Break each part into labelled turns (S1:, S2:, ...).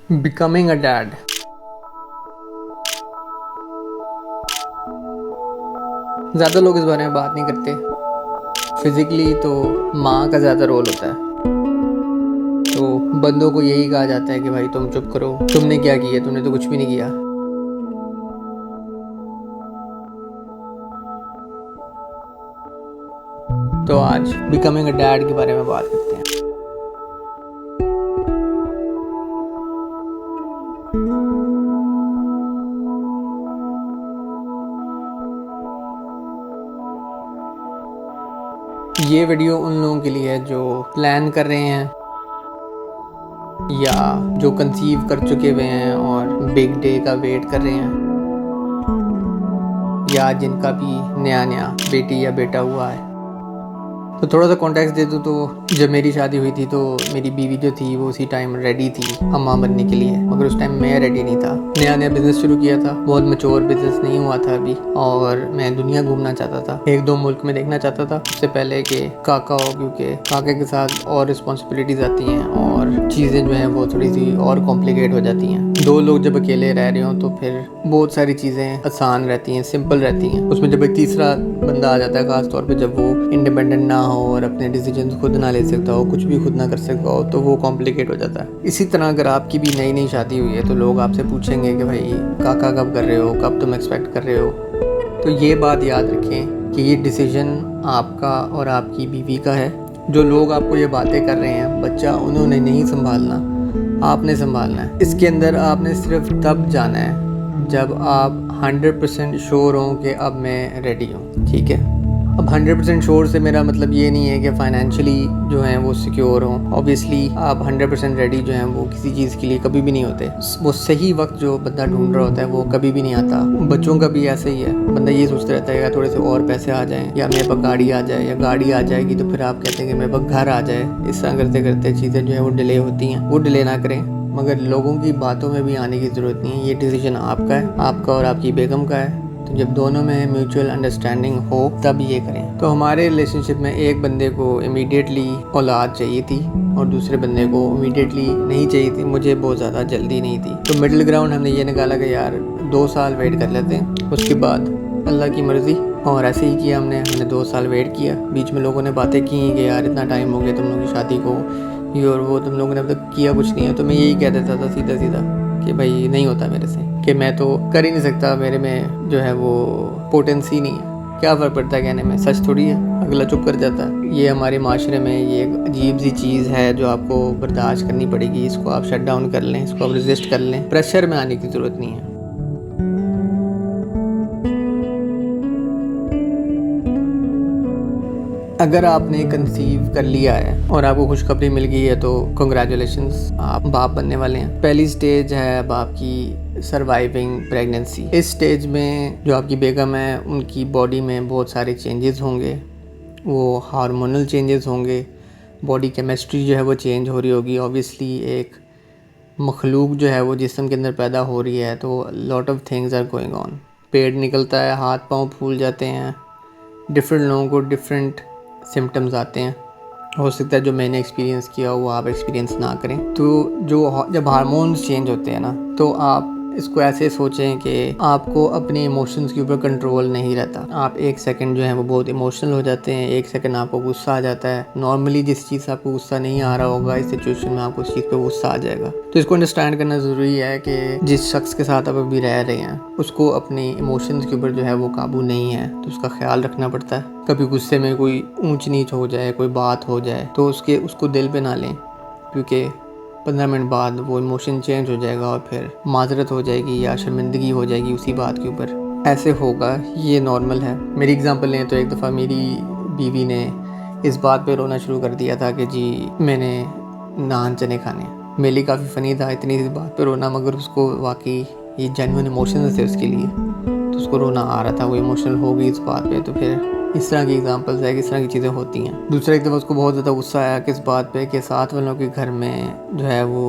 S1: Becoming a dad. ज़्यादा लोग इस बारे में बात नहीं करते। फिज़िकली तो माँ का ज़्यादा रोल होता है, तो बंदों को यही कहा जाता है कि भाई तुम चुप करो, तुमने क्या किया, तुमने तो कुछ भी नहीं किया। तो आज बिकमिंग अ डैड के बारे में बात करते हैं। ये वीडियो उन लोगों के लिए है जो प्लान कर रहे हैं या जो कंसीव कर चुके हुए हैं और बिग डे का वेट कर रहे हैं, या जिनका भी नया नया बेटी या बेटा हुआ है। तो थोड़ा सा कॉन्टेक्स्ट दे दूँ तो जब मेरी शादी हुई थी तो मेरी बीवी जो थी वो उसी टाइम रेडी थी अम्मा बनने के लिए, मगर उस टाइम मैं रेडी नहीं था। नया नया बिजनेस शुरू किया था, बहुत मैच्योर बिजनेस नहीं हुआ था अभी, और मैं दुनिया घूमना चाहता था, एक दो मुल्क में देखना चाहता था उससे पहले कि काका हो, क्योंकि काके के साथ और रिस्पॉन्सिबिलिटीज आती हैं और चीज़ें जो हैं वो थोड़ी सी और कॉम्प्लिकेट हो जाती हैं। दो लोग जब अकेले रह रहे हो तो फिर बहुत सारी चीज़ें आसान रहती हैं, सिंपल रहती हैं। उसमें जब एक तीसरा बंदा आ जाता है, खास तौर पे जब वो इंडिपेंडेंट ना हो और अपने डिसीजन खुद ना ले सकता हो, कुछ भी खुद ना कर सकता हो, तो वो कॉम्प्लिकेट हो जाता है। इसी तरह अगर आपकी भी नई नई शादी हुई है तो लोग आपसे पूछेंगे कि भाई काका कब कर रहे हो, कब तुम एक्सपेक्ट कर रहे हो। तो ये बात याद रखें कि ये डिसीजन आपका और आपकी बीवी का है। जो लोग आपको ये बातें कर रहे हैं, बच्चा उन्होंने नहीं संभालना, आपने संभालना है। इसके अंदर आपने सिर्फ तब जाना है जब आप 100% श्योर हों कि अब मैं रेडी हूँ, ठीक है। अब 100% श्योर से मेरा मतलब ये नहीं है कि फाइनेंशियली जो है वो सिक्योर हों। ऑब्वियसली आप 100% रेडी जो हैं वो किसी चीज़ के लिए कभी भी नहीं होते। वो सही वक्त जो बंदा ढूंढ रहा होता है वो कभी भी नहीं आता। बच्चों का भी ऐसे ही है, बंदा ये सोचता रहता है या थोड़े से और पैसे आ जाएं, या मेरे पास गाड़ी आ जाए, या गाड़ी आ जाएगी तो फिर आप कहते हैं कि मेरे पास घर आ जाए। इस तरह करते करते चीज़ें जो है वो डिले होती हैं। वो डिले ना करें, मगर लोगों की बातों में भी आने की ज़रूरत नहीं है। ये डिसीजन आपका है, आपका और आपकी बेगम का है। तो जब दोनों में म्यूचुअल अंडरस्टैंडिंग हो तब ये करें। तो हमारे रिलेशनशिप में एक बंदे को इमीडिएटली औलाद चाहिए थी और दूसरे बंदे को इमीडिएटली नहीं चाहिए थी। मुझे बहुत ज़्यादा जल्दी नहीं थी, तो मिडिल ग्राउंड हमने ये निकाला कि यार 2 साल वेट कर लेते हैं, उसके बाद अल्लाह की मर्ज़ी। और ऐसे ही किया हमने 2 साल वेट किया। बीच में लोगों ने बातें की कि यार इतना टाइम हो गया तुम लोगों की शादी को, ये और वो, तुम लोगों ने अब तक किया कुछ नहीं है। तो मैं यही कह देता था सीधा सीधा कि भाई नहीं होता मेरे से, कि मैं तो कर ही नहीं सकता, मेरे में जो है वो पोटेंसी नहीं है। क्या फ़र्क पड़ता है कहने में, सच थोड़ी है, अगला चुप कर जाता है। ये हमारे माशरे में ये एक अजीब सी चीज़ है जो आपको बर्दाश्त करनी पड़ेगी। इसको आप शट डाउन कर लें, इसको आप रेजिस्ट कर लें, प्रेशर में आने की ज़रूरत नहीं है। अगर आपने कंसीव कर लिया है और आपको खुशखबरी मिल गई है तो कंग्रेचुलेशंस, आप बाप बनने वाले हैं। पहली स्टेज है अब आपकी सर्वाइविंग प्रेगनेंसी। इस स्टेज में जो आपकी बेगम है उनकी बॉडी में बहुत सारे चेंजेस होंगे, वो हार्मोनल चेंजेस होंगे, बॉडी केमिस्ट्री जो है वो चेंज हो रही होगी। ऑब्वियसली एक मखलूक जो है वो जिस्म के अंदर पैदा हो रही है, तो lot of things are going on. पेट निकलता है, हाथ पाँव फूल जाते हैं, डिफरेंट लोगों को डिफरेंट सिम्टम्स आते हैं। हो सकता है जो मैंने एक्सपीरियंस किया वो आप एक्सपीरियंस ना करें। तो जब हार्मोन्स चेंज होते हैं ना, तो आप इसको ऐसे सोचें कि आपको अपने इमोशंस के ऊपर कंट्रोल नहीं रहता। आप एक सेकंड जो है वो बहुत इमोशनल हो जाते हैं, एक सेकंड आपको गुस्सा आ जाता है। नॉर्मली जिस चीज़ से आपको गुस्सा नहीं आ रहा होगा, इस सिचुएशन में आपको उस चीज़ पे गुस्सा आ जाएगा। तो इसको अंडरस्टैंड करना ज़रूरी है कि जिस शख्स के साथ आप अभी रह रहे हैं उसको अपने इमोशंस के ऊपर जो है वो काबू नहीं है, तो उसका ख्याल रखना पड़ता है। कभी गुस्से में कोई ऊंच नीच हो जाए, कोई बात हो जाए, तो उसको दिल पे ना लें, क्योंकि 15 मिनट बाद वो इमोशन चेंज हो जाएगा और फिर माजरत हो जाएगी या शर्मिंदगी हो जाएगी उसी बात के ऊपर। ऐसे होगा, ये नॉर्मल है। मेरी एग्जांपल लें तो एक दफ़ा मेरी बीवी ने इस बात पे रोना शुरू कर दिया था कि जी मैंने नान चने खाने। मेरे लिए काफ़ी फ़नी था इतनी सी बात पे रोना, मगर उसको वाकई ये जेन्युइन इमोशंस थे उसके लिए, तो उसको रोना आ रहा था, वो इमोशनल हो गई इस बात पे। तो फिर इस तरह की एग्जांपल्स है कि इस तरह की चीज़ें होती हैं। दूसरा एक दफ़ा उसको बहुत ज़्यादा गुस्सा आया किस बात पे कि साथ वालों के घर में जो है वो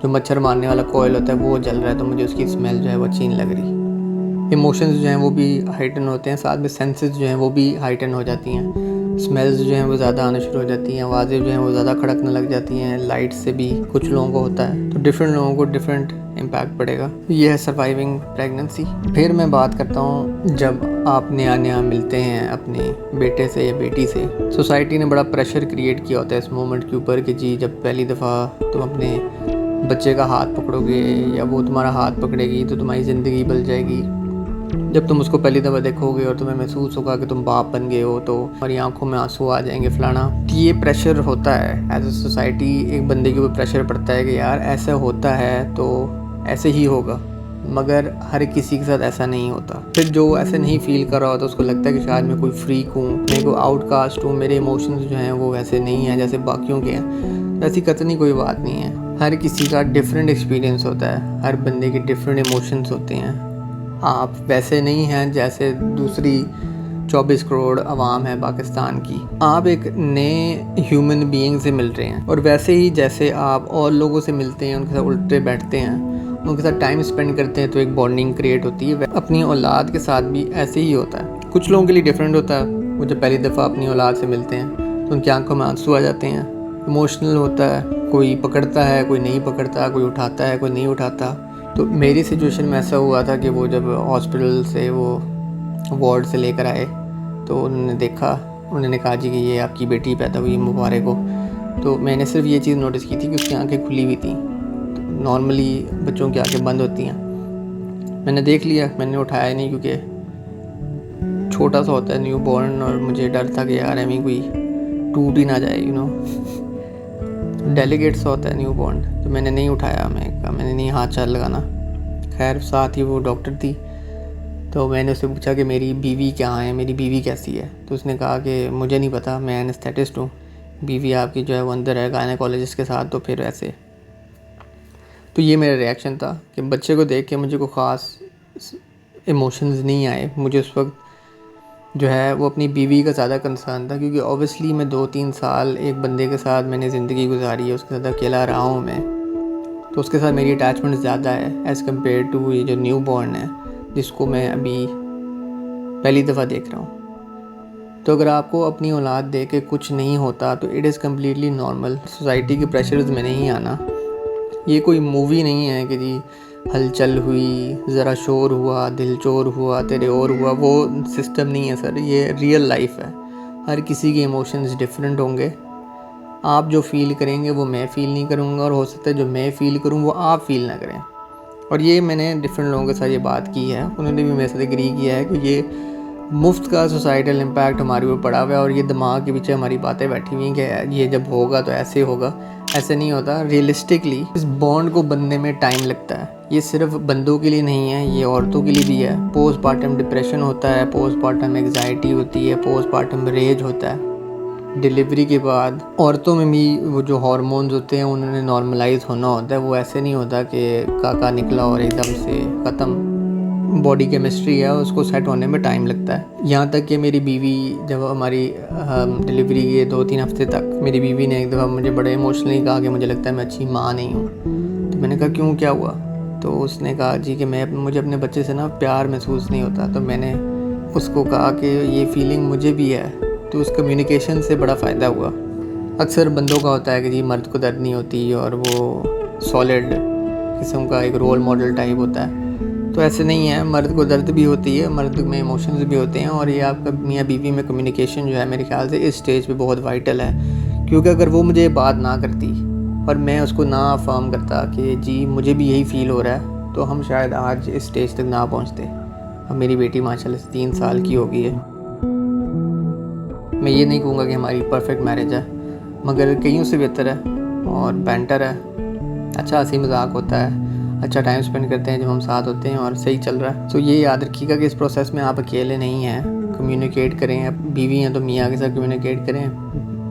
S1: जो मच्छर मारने वाला कोयल होता है वो जल रहा है, तो मुझे उसकी स्मेल जो है वो अच्छी नहीं लग रही। इमोशंस जो हैं वो भी हाइटन होते हैं, साथ में सेंसेस जो हैं वो भी हाइटन हो जाती हैं। स्मेल्स जो हैं वो ज़्यादा आना शुरू हो जाती हैं, आवाज़ें जो हैं वो ज़्यादा खड़कने लग जाती हैं, लाइट से भी कुछ लोगों को होता है। तो डिफरेंट लोगों को डिफरेंट इम्पैक्ट पड़ेगा। ये है सर्वाइविंग प्रेगनेंसी। फिर मैं बात करता हूँ जब आप नया नया मिलते हैं अपने बेटे से या बेटी से, सोसाइटी ने बड़ा प्रेशर क्रिएट किया होता है इस मोमेंट के ऊपर कि जी जब पहली दफ़ा तुम अपने बच्चे का हाथ पकड़ोगे या वो तुम्हारा हाथ पकड़ेगी तो तुम्हारी ज़िंदगी बदल जाएगी। जब तुम उसको पहली दफ़ा देखोगे और तुम्हें महसूस होगा कि तुम बाप बन गए हो तो तुम्हारी आंखों में आंसू आ जाएंगे फलाना। तो ये प्रेशर होता है एज ए सोसाइटी, एक बंदे के ऊपर प्रेशर पड़ता है कि यार ऐसा होता है तो ऐसे ही होगा, मगर हर किसी के साथ ऐसा नहीं होता। फिर जो ऐसे नहीं फील कर रहा होता उसको लगता है कि शायद मैं कोई फ्रीक हूँ, मैं कोई आउटकास्ट हूँ, मेरे इमोशंस जो हैं वो वैसे नहीं हैं जैसे बाकियों के हैं। ऐसी कतई कोई बात नहीं है। हर किसी का डिफरेंट एक्सपीरियंस होता है, हर बंदे के डिफरेंट इमोशंस होते हैं। आप वैसे नहीं हैं जैसे दूसरी 24 करोड़ आवाम है पाकिस्तान की। आप एक नए ह्यूमन बीइंग से मिल रहे हैं और वैसे ही जैसे आप और लोगों से मिलते हैं, उनके साथ उल्टे बैठते हैं, उनके साथ टाइम स्पेंड करते हैं तो एक बॉन्डिंग क्रिएट होती है। अपनी औलाद के साथ भी ऐसे ही होता है। कुछ लोगों के लिए डिफरेंट होता है, वो जब पहली दफ़ा अपनी औलाद से मिलते हैं तो उनकी आंखों में आंसू आ जाते हैं, इमोशनल होता है, कोई पकड़ता है कोई नहीं पकड़ता, कोई उठाता है कोई नहीं उठाता। तो मेरी सिचुएशन में ऐसा हुआ था कि वो जब हॉस्पिटल से वो वार्ड से लेकर आए तो उन्होंने देखा, उन्होंने कहा जी कि ये आपकी बेटी पैदा हुई मुबारक हो। तो मैंने सिर्फ ये चीज़ नोटिस की थी कि उसकी आंखें खुली हुई थी। तो नॉर्मली बच्चों की आंखें बंद होती हैं। मैंने देख लिया, मैंने उठाया नहीं क्योंकि छोटा सा होता है न्यू बॉर्न और मुझे डर था कि यार एमी कोई टूट ही ना जाए, डेलीकेट सा होता है न्यू बॉर्न। तो मैंने नहीं उठाया, मैंने नहीं हाथ चाल लगाना। खैर साथ ही वो डॉक्टर थी, तो मैंने उससे पूछा कि मेरी बीवी कहाँ है, मेरी बीवी कैसी है। तो उसने कहा कि मुझे नहीं पता, मैं एनेस्थेटिस्ट हूँ, बीवी आपकी जो है वो अंदर है गायनेकोलॉजिस्ट के साथ। तो फिर ऐसे, तो ये मेरा रिएक्शन था कि बच्चे को देख के मुझे कोई ख़ास इमोशंस नहीं आए। मुझे उस वक्त जो है वो अपनी बीवी का ज़्यादा कंसर्न था, क्योंकि ऑब्वियसली मैं 2-3 साल एक बंदे के साथ मैंने ज़िंदगी गुजारी है, उसके साथ अकेला रहा हूँ मैं, तो उसके साथ मेरी अटैचमेंट ज़्यादा है एज़ कम्पेयर टू ये जो न्यू बॉर्न है जिसको मैं अभी पहली दफ़ा देख रहा हूँ। तो अगर आपको अपनी औलाद देख के कुछ नहीं होता तो it is completely normal. Society के प्रेशर्स में नहीं आना। ये कोई मूवी नहीं है कि जी हलचल हुई, ज़रा शोर हुआ, दिल चोर हुआ, तेरे और हुआ, वो सिस्टम नहीं है सर। ये रियल लाइफ है। हर किसी के इमोशंस डिफरेंट होंगे। आप जो फील करेंगे वो मैं फ़ील नहीं करूँगा, और हो सकता है जो मैं फ़ील करूँ वो आप फील ना करें। और ये मैंने डिफरेंट लोगों के साथ ये बात की है, उन्होंने भी मेरे साथ एग्री किया है कि ये मुफ्त का सोसाइटल इम्पैक्ट हमारे ऊपर पड़ा हुआ है, और ये दिमाग के पीछे हमारी बातें बैठी हुई हैं कि ये जब होगा तो ऐसे होगा। ऐसे नहीं होता। रियलिस्टिकली इस बॉन्ड को बनने में टाइम लगता है। ये सिर्फ बंदों के लिए नहीं है, ये औरतों के लिए भी है। पोस्टपार्टम डिप्रेशन होता है, पोस्टपार्टम एंग्जाइटी होती है, पोस्टपार्टम रेज होता है। डिलीवरी के बाद औरतों में भी वो जो हार्मोन्स होते हैं उन्होंने नॉर्मलाइज होना होता है। वो ऐसे नहीं होता कि काका निकला और एकदम से ख़त्म। बॉडी केमिस्ट्री है, उसको सेट होने में टाइम लगता है। यहाँ तक कि मेरी बीवी जब हमारी डिलीवरी के 2-3 हफ्ते तक मेरी बीवी ने एक दफ़ा मुझे बड़े इमोशनली कहा कि मुझे लगता है मैं अच्छी माँ नहीं हूँ। तो मैंने कहा क्यों, क्या हुआ? तो उसने कहा जी कि मुझे अपने बच्चे से ना प्यार महसूस नहीं होता। तो मैंने उसको कहा कि ये फीलिंग मुझे भी है। तो उस कम्युनिकेशन से बड़ा फ़ायदा हुआ। अक्सर बंदों का होता है कि जी मर्द को दर्द नहीं होती और वो सॉलिड किस्म का एक रोल मॉडल टाइप होता है। तो ऐसे नहीं है, मर्द को दर्द भी होती है, मर्द में इमोशंस भी होते हैं। और ये आपका मियाँ बीवी में कम्युनिकेशन जो है मेरे ख्याल से इस स्टेज पे बहुत वाइटल है। क्योंकि अगर वो मुझे बात ना करती और मैं उसको ना अफर्म करता कि जी मुझे भी यही फ़ील हो रहा है, तो हम शायद आज इस स्टेज तक ना पहुँचते। अब मेरी बेटी माशाल्लाह से 3 साल की हो गई है। मैं ये नहीं कहूँगा कि हमारी परफेक्ट मैरिज है, मगर कईयों से बेहतर है और बेंटर है। अच्छा हंसी मजाक होता है, अच्छा टाइम स्पेंड करते हैं जब हम साथ होते हैं और सही चल रहा है। तो ये याद रखिएगा कि इस प्रोसेस में आप अकेले नहीं हैं। कम्युनिकेट करें। बीवी हैं तो मियाँ के साथ कम्युनिकेट करें,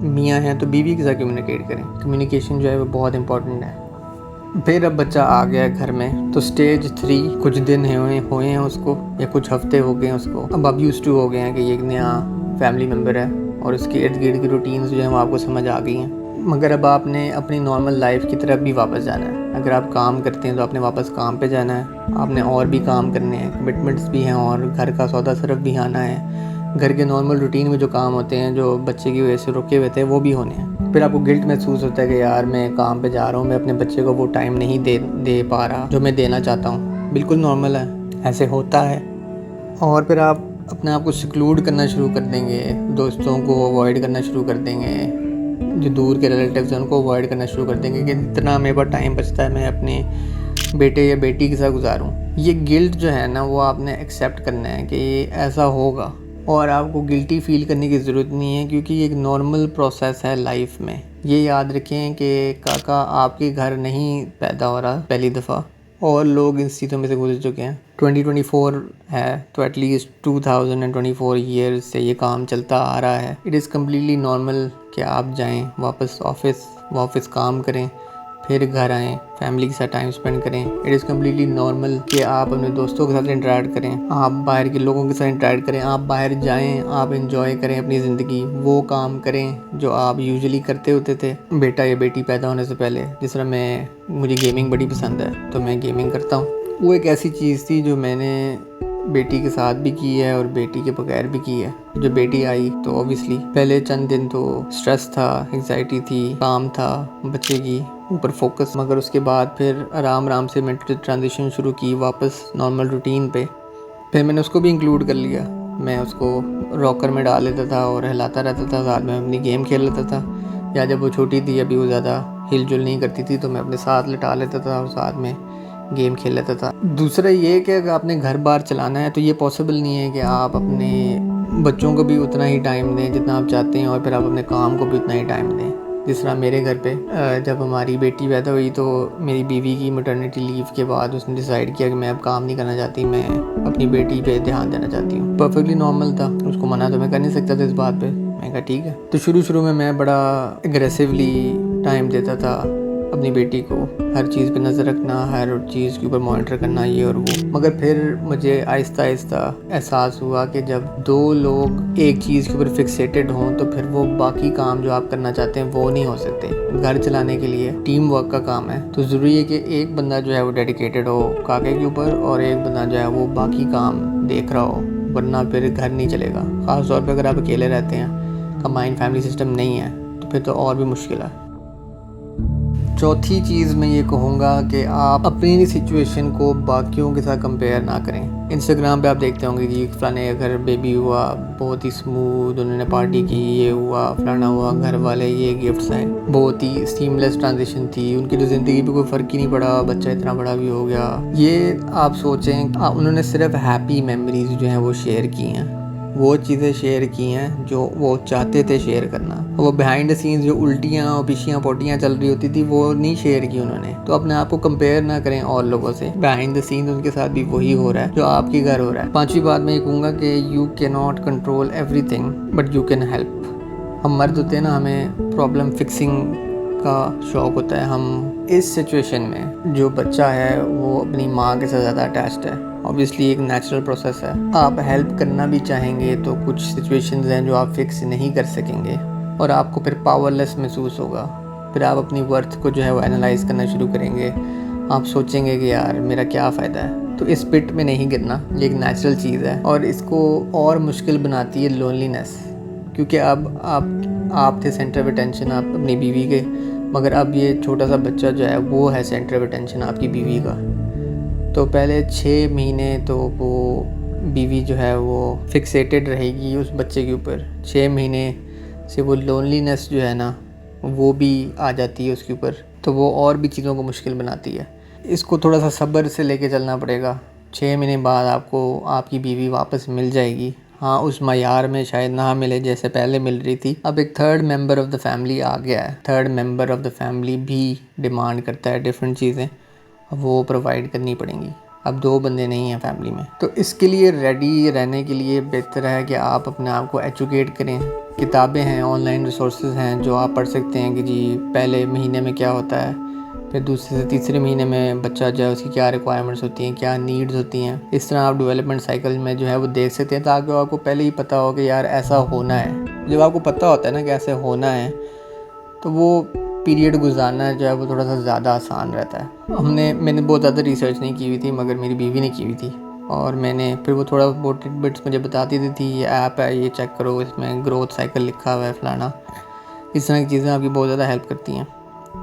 S1: मियाँ हैं तो बीवी के साथ कम्युनिकेट करें। कम्युनिकेशन जो है वो बहुत इंपॉर्टेंट है। फिर अब बच्चा आ गया घर में, तो स्टेज 3 कुछ दिन हुए हैं उसको, या कुछ हफ्ते हो गए हैं उसको। अब आप यूज्ड टू हो गए हैं कि ये एक नया फैमिली मेम्बर है और उसके इर्द गिर्द की रूटीन्स जो है वो आपको समझ आ गई हैं। मगर अब आपने अपनी नॉर्मल लाइफ की तरफ भी वापस जाना है। अगर आप काम करते हैं तो आपने वापस काम पे जाना है। आपने और भी काम करने हैं, कमिटमेंट्स भी हैं और घर का सौदा सिर्फ भी आना है, घर के नॉर्मल रूटीन में जो काम होते हैं, जो बच्चे की वजह से रुके हुए थे, वो भी होने हैं। फिर आपको गिल्ट महसूस होता है कि यार मैं काम पे जा रहा हूँ, मैं अपने बच्चे को वो टाइम नहीं दे पा रहा जो मैं देना चाहता हूँ। बिल्कुल नॉर्मल है, ऐसे होता है। और फिर आप अपने आप को सिक्लूड करना शुरू कर देंगे, दोस्तों को अवॉइड करना शुरू कर देंगे, जो दूर के रिलेटिव्स हैं उनको अवॉइड करना शुरू कर देंगे कि इतना मेरे पास टाइम बचता है मैं अपने बेटे या बेटी के साथ गुजारूं। ये गिल्ट जो है ना, वो आपने एक्सेप्ट करना है कि ये ऐसा होगा, और आपको गिल्टी फील करने की ज़रूरत नहीं है, क्योंकि ये एक नॉर्मल प्रोसेस है लाइफ में। ये याद रखें कि काका आपके घर नहीं पैदा हो रहा पहली दफ़ा, और लोग इन चीज़ों में से गुजर चुके हैं। 2024 है तो एटलीस्ट 2024 ईयर्स से ये काम चलता आ रहा है। इट इज़ कम्प्लीटली नॉर्मल कि आप जाएं वापस ऑफिस काम करें, फिर घर आएँ, फैमिली के साथ टाइम स्पेंड करें। इट इज़ कम्प्लीटली नॉर्मल कि आप अपने दोस्तों के साथ इंटरेक्ट करें, आप बाहर के लोगों के साथ इंटरेक्ट करें, आप बाहर जाएं, आप इंजॉय करें अपनी ज़िंदगी, वो काम करें जो आप यूजुअली करते होते थे बेटा या बेटी पैदा होने से पहले। जिस तरह मुझे गेमिंग बड़ी पसंद है तो मैं गेमिंग करता हूँ। वो एक ऐसी चीज़ थी जो मैंने बेटी के साथ भी की है और बेटी के बगैर भी की है। जब बेटी आई तो ऑब्वियसली पहले चंद दिन तो स्ट्रेस था, एंग्जाइटी थी, काम था, बच्चे की ऊपर फोकस, मगर उसके बाद फिर आराम से मैंने ट्रांजिशन शुरू की वापस नॉर्मल रूटीन पे। फिर मैंने उसको भी इंक्लूड कर लिया। मैं उसको रॉकर में डाल लेता था और हिलाता रहता था, साथ में अपनी गेम खेल लेता था, या जब वो छोटी थी अभी वो ज़्यादा हिलजुल नहीं करती थी तो मैं अपने साथ लिटा लेता था और साथ में गेम खेल लेता था। दूसरा ये कि अगर आपने घर बार चलाना है तो ये पॉसिबल नहीं है कि आप अपने बच्चों को भी उतना ही टाइम दें जितना आप चाहते हैं, और फिर आप अपने काम को भी उतना ही टाइम दें। जिस तरह मेरे घर पे जब हमारी बेटी पैदा हुई तो मेरी बीवी की मैटरनिटी लीव के बाद उसने डिसाइड किया कि मैं अब काम नहीं करना चाहती, मैं अपनी बेटी पे ध्यान देना चाहती हूँ। परफेक्टली नॉर्मल था, उसको मना तो मैं कर नहीं सकता था इस बात पे। मैं कहा ठीक है। तो शुरू में मैं बड़ा एग्रेसिवली टाइम देता था अपनी बेटी को, हर चीज़ पे नज़र रखना, हर चीज़ के ऊपर मॉनिटर करना, ये और वो। मगर फिर मुझे आहिस्ता एहसास हुआ कि जब दो लोग एक चीज़ के ऊपर फिक्सेटेड हों तो फिर वो बाकी काम जो आप करना चाहते हैं वो नहीं हो सकते। घर चलाने के लिए टीम वर्क का काम है, तो ज़रूरी है कि एक बंदा जो है वो डेडिकेटेड हो काके के ऊपर और एक बंदा जो है वो बाकी काम देख रहा हो, वरना फिर घर नहीं चलेगा। ख़ास तौर पर अगर आप अकेले रहते हैं, कंबाइंड फैमिली सिस्टम नहीं है, तो फिर तो और भी मुश्किल है। चौथी चीज़ मैं ये कहूँगा कि आप अपनी सिचुएशन को बाकियों के साथ कंपेयर ना करें। इंस्टाग्राम पे आप देखते होंगे कि फलाने अगर बेबी हुआ बहुत ही स्मूथ, उन्होंने पार्टी की, ये हुआ फलाना हुआ, घर वाले ये गिफ्ट्स हैं, बहुत ही सीमलेस ट्रांजिशन थी, उनकी तो ज़िंदगी पे कोई फ़र्क ही नहीं पड़ा, बच्चा इतना बड़ा भी हो गया। ये आप सोचें, उन्होंने सिर्फ हैप्पी मेमोरीज जो हैं वो शेयर की हैं, वो चीज़ें शेयर की हैं जो वो चाहते थे शेयर करना। वो बिहाइंड द सीन्स जो उल्टियाँ और पिशियाँ पोटियाँ चल रही होती थी वो नहीं शेयर की उन्होंने। तो अपने आप को कंपेयर ना करें और लोगों से। बिहाइंड द सीन्स उनके साथ भी वही हो रहा है जो आपके घर हो रहा है। पांचवी बात मैं ये कहूँगा कि you can not control everything but you can help. हम मर्द होते हैं ना, हमें प्रॉब्लम फिक्सिंग का शौक़ होता है। हम इस सिचुएशन में जो बच्चा है वो अपनी माँ के साथ ज़्यादा अटैच्ड है, ऑब्वियसली एक नेचुरल प्रोसेस है। आप हेल्प करना भी चाहेंगे तो कुछ सिचुएशंस हैं जो आप फिक्स नहीं कर सकेंगे और आपको फिर पावरलेस महसूस होगा। फिर आप अपनी वर्थ को जो है वो एनालाइज करना शुरू करेंगे। आप सोचेंगे कि यार मेरा क्या फ़ायदा है। तो इस पिट में नहीं गिरना, ये एक नेचुरल चीज़ है और इसको और मुश्किल बनाती है लोनलीनेस, क्योंकि अब आप थे सेंटर ऑफ अटेंशन आप अपनी बीवी के, मगर अब ये छोटा सा बच्चा जो है वो है सेंटर ऑफ अटेंशन आपकी बीवी का। तो पहले 6 महीने तो वो बीवी जो है वो फिक्सेटेड रहेगी उस बच्चे के ऊपर। 6 महीने से वो लोनलीनेस जो है ना वो भी आ जाती है उसके ऊपर, तो वो और भी चीज़ों को मुश्किल बनाती है। इसको थोड़ा सा सब्र से लेके चलना पड़ेगा। 6 महीने बाद आपको आपकी बीवी वापस मिल जाएगी। हाँ, उस मयार में शायद ना मिले जैसे पहले मिल रही थी। अब एक third member of the family आ गया है। Third member of the family भी डिमांड करता है डिफरेंट चीज़ें, वो प्रोवाइड करनी पड़ेंगी। अब 2 बंदे नहीं हैं फैमिली में, तो इसके लिए रेडी रहने के लिए बेहतर है कि आप अपने आप को एजुकेट करें। किताबें हैं, ऑनलाइन रिसोर्सेज हैं जो आप पढ़ सकते हैं कि जी पहले महीने में क्या होता है, फिर दूसरे से तीसरे महीने में बच्चा जो है उसकी क्या रिक्वायरमेंट्स होती हैं, क्या नीड्स होती हैं। इस तरह आप डेवलपमेंट साइकिल में जो है वो देख सकते हैं, ताकि आपको पहले ही पता हो कि यार ऐसा होना है। जब आपको पता होता है ना कि ऐसे होना है, तो वो पीरियड गुजारना जो है वो थोड़ा सा ज़्यादा आसान रहता है। मैंने बहुत ज़्यादा रिसर्च नहीं की हुई थी, मगर मेरी बीवी ने की हुई थी। और मैंने फिर वो थोड़ा बहुत टिडबिट्स मुझे बताती थी ये ऐप है, ये चेक करो, इसमें ग्रोथ साइकिल लिखा हुआ है फलाना। इस तरह की चीज़ें आपकी बहुत ज़्यादा हेल्प करती हैं।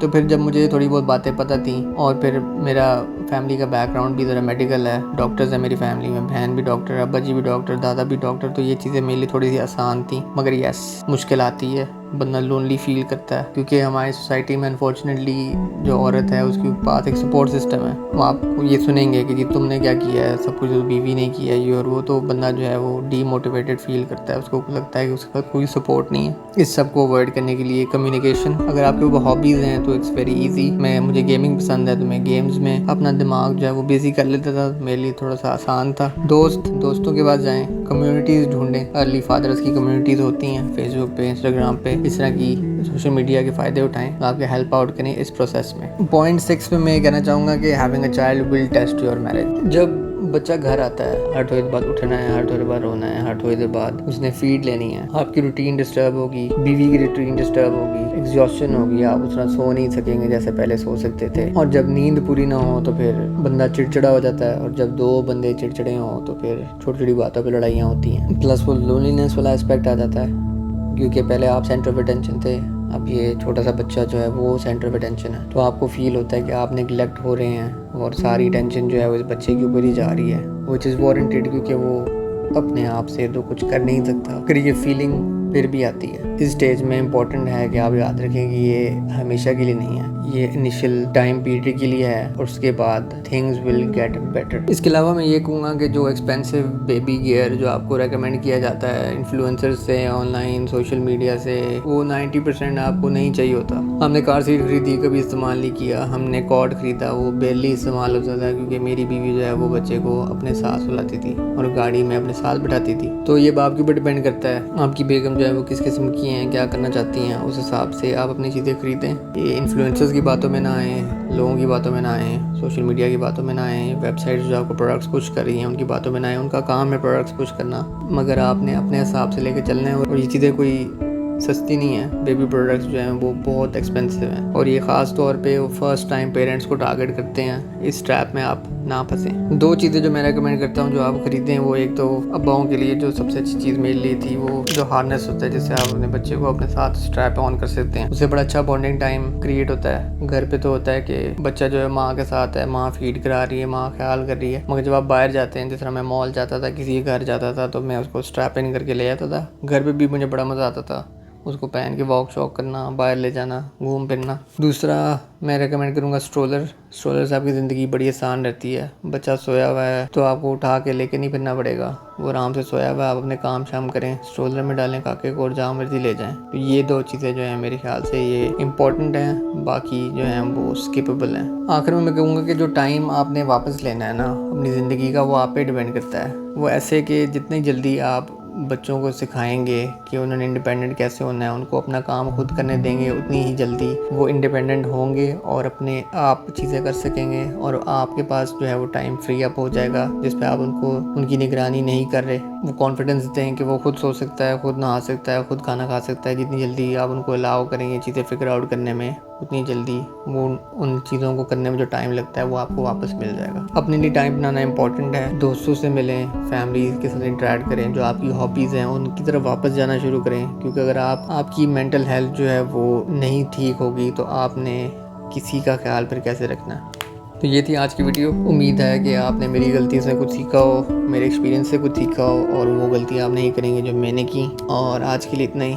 S1: तो फिर जब मुझे थोड़ी बहुत बातें पता थी और फिर मेरा फैमिली का बैकग्राउंड भी ज़रा मेडिकल है, डॉक्टर्स है मेरी फैमिली में, बहन भी डॉक्टर, अब्बा जी भी डॉक्टर, दादा भी डॉक्टर, तो ये चीज़ें मेरे लिए थोड़ी सी आसान थी। मगर यस, मुश्किल आती है, बंदा लोनली फील करता है, क्योंकि हमारी सोसाइटी में अनफॉर्चुनेटली जो औरत है उसके पास एक सपोर्ट सिस्टम है। वो आपको ये सुनेंगे कि जी तुमने क्या किया है, सब कुछ तो बीवी ने किया है ये और वो, तो बंदा जो है वो डीमोटिवेटेड फील करता है, उसको लगता है कि उसके पास कोई सपोर्ट नहीं है। इस सब को अवॉइड करने के लिए कम्युनिकेशन, अगर आपके ऊपर हॉबीज़ हैं तो इट्स वेरी ईजी। मुझे गेमिंग पसंद है तो मैं गेम्स में अपना दिमाग जो है वो बिजी कर लेता था, मेरे लिए थोड़ा सा आसान था। दोस्तों के पास जाएं, कम्युनिटीज़ ढूंढें, अर्ली फादर्स की कम्युनिटीज़ होती हैं फेसबुक पे, इंस्टाग्राम पे, इस तरह की सोशल मीडिया के फ़ायदे उठाएं, तो आपके हेल्प आउट करें इस प्रोसेस में। पॉइंट 6 में मैं ये कहना चाहूँगा कि having a child will test your marriage. जब बच्चा घर आता है, हर थोड़ी देर बाद उठना है, हर थोड़ी देर बाद रोना है, हर थोड़ी देर बाद उसने फीड लेनी है, आपकी रूटीन डिस्टर्ब होगी, बीवी की रूटीन डिस्टर्ब होगी, एग्जॉस्शन होगी, आप उस तरह सो नहीं सकेंगे जैसे पहले सो सकते थे, और जब नींद पूरी ना हो तो फिर बंदा चिड़चिड़ा हो जाता है, और जब दो बंदे चिड़चिड़े हों तो फिर छोटी छोटी बातों पर लड़ाइयाँ होती हैं। प्लस वो लोनलीनेस वाला एस्पेक्ट आ जाता है, क्योंकि पहले आप सेंटर ऑफ अटेंशन थे, अब ये छोटा सा बच्चा जो है वो सेंटर ऑफ अटेंशन है, तो आपको फील होता है कि आप नेग्लेक्ट हो रहे हैं और सारी टेंशन जो है वो इस बच्चे के ऊपर ही जा रही है, विच इज़ वारंटेड, क्योंकि वो अपने आप से तो कुछ कर नहीं सकता। अगर ये फीलिंग फिर भी आती है इस स्टेज में, इम्पॉर्टेंट है कि आप याद रखें कि ये हमेशा के लिए नहीं है, ये इनिशियल टाइम पीरियड के लिए है और उसके बाद थिंग्स विल गेट बेटर। इसके अलावा मैं ये कहूँगा कि जो एक्सपेंसिव बेबी गियर जो आपको रेकमेंड किया जाता है इन्फ्लुएंसर्स से, ऑनलाइन सोशल मीडिया से, वो 90% आपको नहीं चाहिए होता। हमने कार सीट खरीदी, कभी इस्तेमाल नहीं किया, हमने कॉर्ड खरीदा, वो बेरली इस्तेमाल होता था, क्योंकि मेरी बीवी जो है वो बच्चे को अपने साथ सुलाती थी और गाड़ी में अपने साथ बिठाती थी। तो ये बाप के ऊपर डिपेंड करता है, आपकी बेगम जो है वो किस किस्म की हैं, क्या करना चाहती हैं, उस हिसाब से आप अपनी चीज़ें खरीदें। ये इन्फ्लुएंसर्स की बातों में ना आए, लोगों की बातों में ना आए, सोशल मीडिया की बातों में ना आए, वेबसाइट्स जो आपको प्रोडक्ट्स पुश कर रही हैं उनकी बातों में ना आए। उनका काम है प्रोडक्ट्स पुश करना, मगर आपने अपने हिसाब से लेके चलना है। और ये चीज़ें कोई सस्ती नहीं है, बेबी प्रोडक्ट्स जो हैं वो बहुत एक्सपेंसिव हैं, और ये ख़ास तौर पे वो फर्स्ट टाइम पेरेंट्स को टारगेट करते हैं। इस ट्रैप में आप ना फंसें। 2 चीज़ें जो मैं रेकमेंड करता हूँ जो आप ख़रीदें, वो एक तो अब्बाओं के लिए जो सबसे अच्छी चीज़ मेरे लिए थी, वो जो हार्नेस होता है जिससे आप अपने बच्चे को अपने साथ स्ट्रैप ऑन कर सकते हैं, उससे बड़ा अच्छा बॉन्डिंग टाइम क्रिएट होता है। घर पे तो होता है कि बच्चा जो है माँ के साथ है, माँ फीड करा रही है, माँ ख्याल कर रही है, मगर जब आप बाहर जाते हैं, जिस तरह मैं मॉल जाता था, किसी के घर जाता था, तो मैं उसको स्ट्रैप इन करके ले जाता था। घर पर भी मुझे बड़ा मज़ा आता था उसको पहन के वॉक शॉक करना, बाहर ले जाना, घूम फिरना। दूसरा मैं रेकमेंड करूँगा स्ट्रोलर से आपकी ज़िंदगी बड़ी आसान रहती है। बच्चा सोया हुआ है तो आपको उठा के लेके नहीं फिरना पड़ेगा, वो आराम से सोया हुआ है, आप अपने काम शाम करें, स्ट्रोलर में डालें काके को और जहाँ मर्जी ले जाएं। तो ये 2 चीज़ें जो हैं मेरे ख्याल से ये इम्पॉर्टेंट हैं, बाकी जो हैं वो स्किपेबल हैं। आखिर में मैं कहूँगा कि जो टाइम आपने वापस लेना है ना अपनी ज़िंदगी का, वो आप पे डिपेंड करता है। वो ऐसे कि जितनी जल्दी आप बच्चों को सिखाएंगे कि उन्होंने इंडिपेंडेंट कैसे होना है, उनको अपना काम खुद करने देंगे, उतनी ही जल्दी वो इंडिपेंडेंट होंगे और अपने आप चीज़ें कर सकेंगे, और आपके पास जो है वो टाइम फ्री अप हो जाएगा जिस पे आप उनकी निगरानी नहीं कर रहे। वो कॉन्फिडेंस देते हैं कि वो खुद सो सकता है, खुद नहा सकता है, खुद खाना खा सकता है। जितनी जल्दी आप उनको अलाउ करेंगे चीज़ें फिगर आउट करने में, उतनी जल्दी वो उन चीज़ों को करने में जो टाइम लगता है वो आपको वापस मिल जाएगा। अपने लिए टाइम बनाना इंपॉर्टेंट है। दोस्तों से मिलें, फैमिली के साथ इंटरेक्ट करें, जो आपकी हॉबीज़ हैं उनकी तरफ वापस जाना शुरू करें, क्योंकि अगर आपकी मेंटल हेल्थ जो है वो नहीं ठीक होगी तो आपने किसी का ख्याल फिर कैसे रखना है। तो ये थी आज की वीडियो। उम्मीद है कि आपने मेरी गलती से कुछ सीखा हो, मेरे एक्सपीरियंस से कुछ सीखा हो, और वो गलती आप नहीं करेंगे जो मैंने की। और आज के लिए इतना ही।